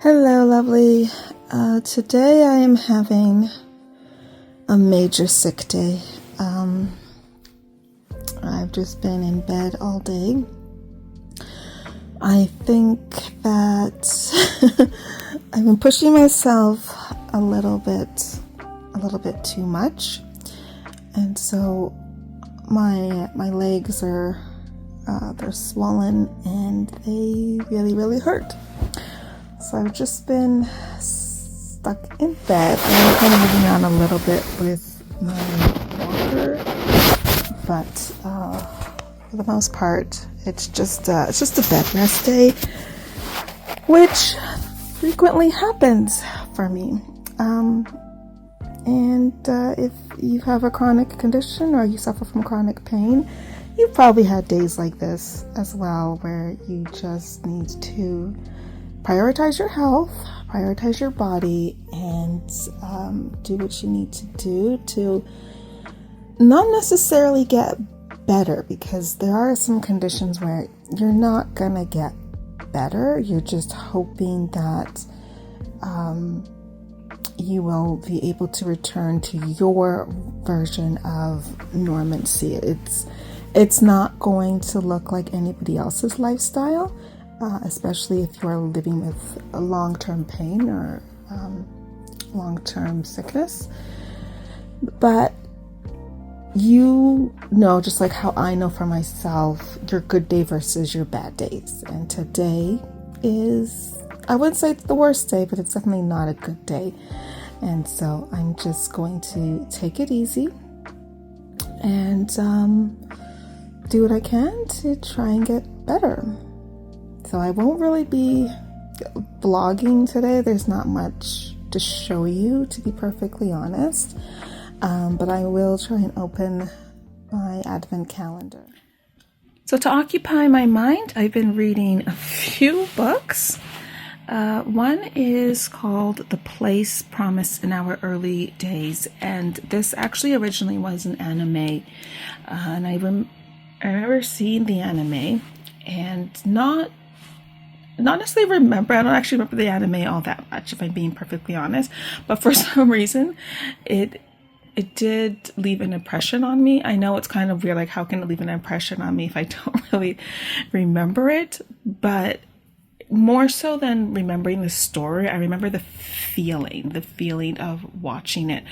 Hello, lovely. Today I am having a major sick day. I've just been in bed all day. I think that I've been pushing myself a little bit too much, and so my legs are they're swollen and they really hurt. So I've just been stuck in bed. I'm kind of moving around a little bit with my walker, but for the most part, it's just a bed rest day, which frequently happens for me. And if you have a chronic condition or you suffer from chronic pain, you've probably had days like this as well, where you just need to prioritize your health, prioritize your body, and do what you need to do to not necessarily get better, because there are some conditions where you're not gonna get better. You're just hoping that you will be able to return to your version of normancy. It's not going to look like anybody else's lifestyle. Especially if you are living with a long-term pain or long-term sickness. But you know, just like how I know for myself, your good day versus your bad days. And today is, I wouldn't say it's the worst day, but it's definitely not a good day. And so I'm just going to take it easy and do what I can to try and get better. So I won't really be vlogging today. There's not much to show you, to be perfectly honest. But I will try and open my advent calendar. So to occupy my mind, I've been reading a few books. One is called The Place Promised in Our Early Days. And this actually originally was an anime. And I remember seeing the anime and not necessarily remember. I don't actually remember the anime all that much, if I'm being perfectly honest. But for some reason, it did leave an impression on me. I know it's kind of weird, like how can it leave an impression on me if I don't really remember it? But more so than remembering the story, I remember the feeling of watching it.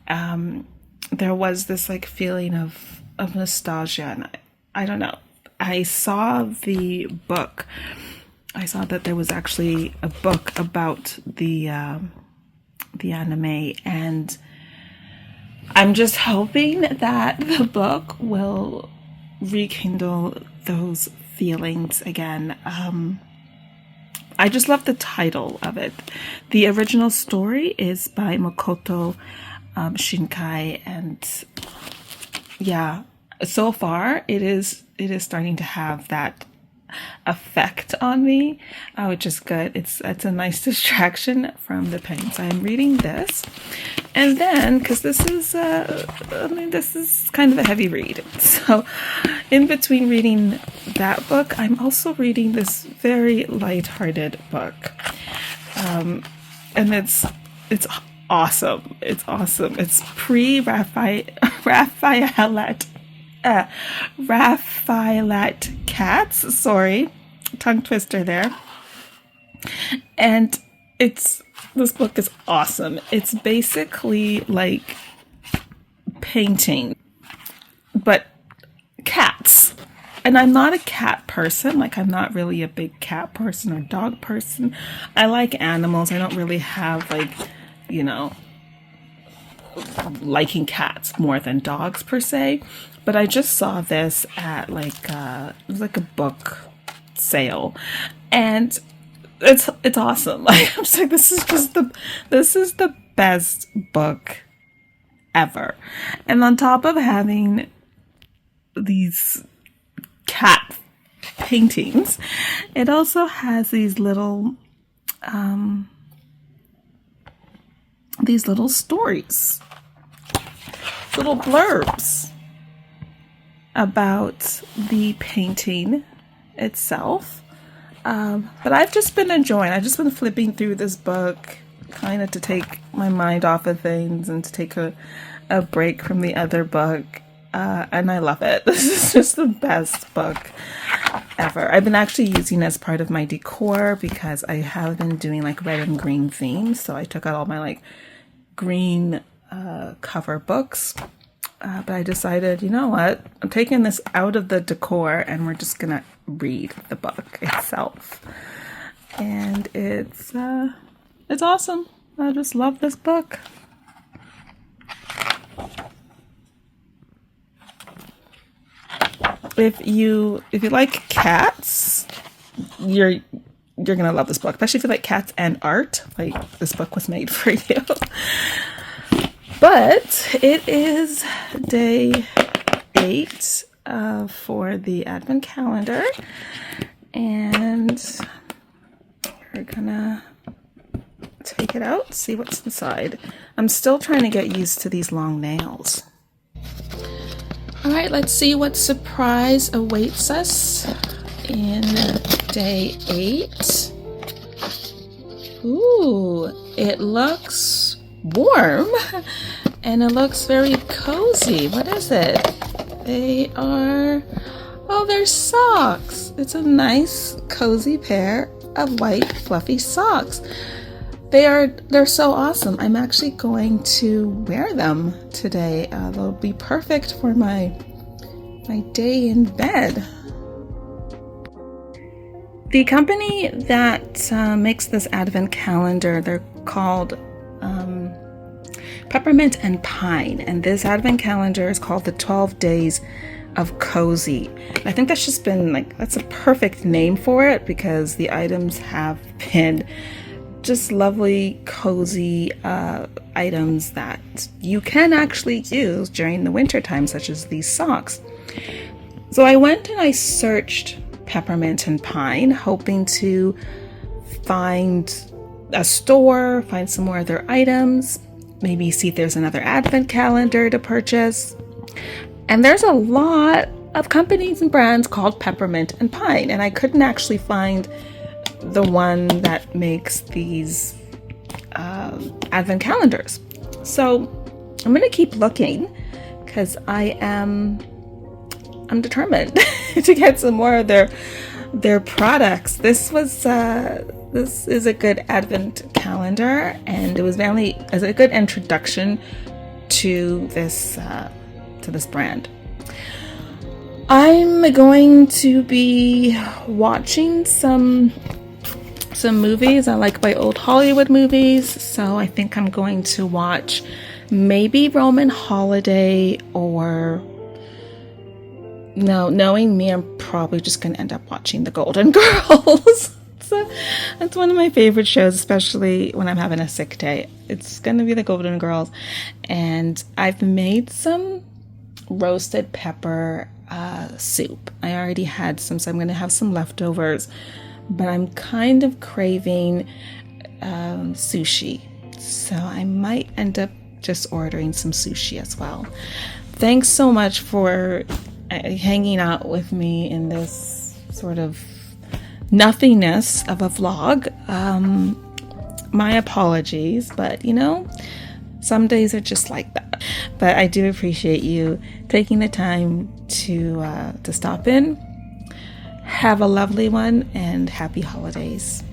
There was this like feeling of nostalgia, and I don't know. I saw the book. I saw that there was actually a book about the anime, and I'm just hoping that the book will rekindle those feelings again. I just love the title of it. The original story is by Makoto Shinkai, and yeah, so far it is starting to have that effect on me, which is good. It's a nice distraction from the pain. So I'm reading this, and then because this is kind of a heavy read, so in between reading that book, I'm also reading this very lighthearted book, and it's awesome. It's awesome. It's Pre-Raphaelite. Raphaelite cats, sorry, tongue twister there. And this book is awesome. It's basically like painting, but cats. And I'm not a cat person. Like, I'm not really a big cat person or dog person. I like animals. I don't really have liking cats more than dogs per se. But I just saw this at it was like a book sale, and it's awesome. Like, I'm just like, this is the best book ever. And on top of having these cat paintings, it also has these little stories, little blurbs about the painting itself, But I've just been enjoying. I've just been flipping through this book, kind of to take my mind off of things and to take a break from the other book. And I love it. This is just the best book ever. I've been actually using it as part of my decor because I have been doing like red and green themes. So I took out all my like green cover books. But I decided, you know what? I'm taking this out of the decor and we're just gonna read the book itself. And it's awesome. I just love this book. If you like cats, you're gonna love this book, especially if you like cats and art. Like, this book was made for you. But it is day 8 for the Advent calendar, and we're gonna take it out, see what's inside. I'm still trying to get used to these long nails. All right, let's see what surprise awaits us in day 8. Ooh, it looks warm and it looks very cozy. What is it? They're socks. It's a nice cozy pair of white fluffy socks. They're so awesome. I'm actually going to wear them today. They'll be perfect for my day in bed. The company that makes this Advent calendar, they're called Peppermint and Pine, and this Advent calendar is called the 12 Days of Cozy. I think that's just been that's a perfect name for it because the items have been just lovely, cozy items that you can actually use during the winter time, such as these socks. So I went and I searched Peppermint and Pine, hoping to find a store, find some more of their items, maybe see if there's another Advent calendar to purchase. And there's a lot of companies and brands called Peppermint and Pine, and I couldn't actually find the one that makes these Advent calendars. So I'm going to keep looking because I'm determined to get some more of their products. This is a good Advent calendar, and it was mainly as a good introduction to this brand. I'm going to be watching some movies. I like my old Hollywood movies, so I think I'm going to watch maybe Roman Holiday, or no, knowing me, I'm probably just going to end up watching The Golden Girls. So that's one of my favorite shows, especially when I'm having a sick day. It's going to be The Golden Girls, and I've made some roasted pepper soup. I already had some, so I'm going to have some leftovers. But I'm kind of craving sushi, so I might end up just ordering some sushi as well. Thanks so much for hanging out with me in this sort of nothingness of a vlog. My apologies, but some days are just like that. But I do appreciate you taking the time to stop in. Have a lovely one and happy holidays.